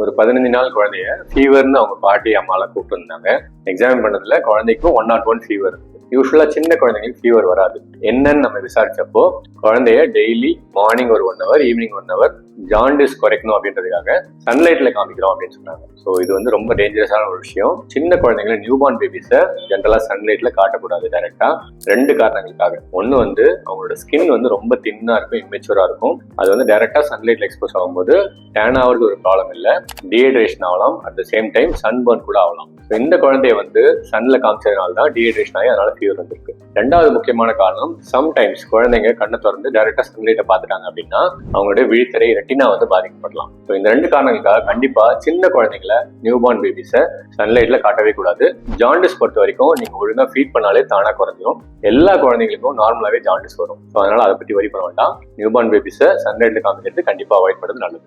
ஒரு 15 நாள் குழந்தைய ஃபீவர்னு அவங்க பாட்டி அம்மாலாம் கூப்பிட்டு இருந்தாங்க. எக்ஸாமின் பண்ணதுல குழந்தைக்கும் 101 ஃபீவர். யூஸ்வலா சின்ன குழந்தைங்களுக்கு ஃபீவர் வராது. என்னன்னு நம்ம விசாரிச்சப்போ குழந்தைய டெய்லி மார்னிங் ஒரு 1 hour, ஈவினிங் 1 hour ஜாண்டிஸ் குறைக்கணும் அப்படின்றதுக்காக சன்லைட்ல காமிக்கிறோம் அப்படின்னு சொன்னாங்க. ஸோ இது வந்து ரொம்ப டேஞ்சரஸான ஒரு விஷயம். சின்ன குழந்தைங்களை நியூபார்ன் பேபிஸை ஜென்ரலா சன்லைட்ல காட்டக்கூடாது டைரக்டா. 2 காரணங்களுக்காக. ஒன்று வந்து அவங்களோட ஸ்கின் வந்து ரொம்ப தின்னா இருக்கும், இம்மெச்சூரா இருக்கும். அது வந்து டைரக்டா சன்லைட்ல எக்ஸ்போஸ் ஆகும்போது டேன் ஆகிறது ஒரு ப்ராப்ளம் இல்லை, டீஹைட்ரேஷன் ஆகலாம், at the same time sunburn கூட ஆகலாம். இந்த குழந்தைய வந்து சன்ல காமிச்சதுனால தான் டீஹைட்ரேஷன் ஆகி அதனால ஃபீவர் வந்திருக்கு. 2வது முக்கியமான காரணம், சம்டைம்ஸ் குழந்தைங்க கண்ணை திறந்து டைரக்டா சன்லைட்டை பார்த்துட்டாங்க அப்படின்னா அவங்களுடைய விழித்திரை ரெட்டினா வந்து பாதிக்கப்படலாம். ஸோ இந்த 2 காரணங்களுக்காக கண்டிப்பா சின்ன குழந்தைங்களை நியூபார்ன் பேபிஸை சன்லைட்ல காட்டவே கூடாது. ஜாண்டிஸ் பொறுத்த வரைக்கும் நீங்க ஒழுங்கா ஃபீட் பண்ணாலே தானா குறைஞ்சிரும். எல்லா குழந்தைங்களுக்கும் நார்மலாவே ஜாண்டிஸ் வரும். ஸோ அதனால அதை பத்தி வரி பண்ண வேண்டாம். நியூபார்ன் பேபிஸை சன்லைட்ல காமிக்கிறது கண்டிப்பா அவாய்ட் பண்ணுறது நல்லது.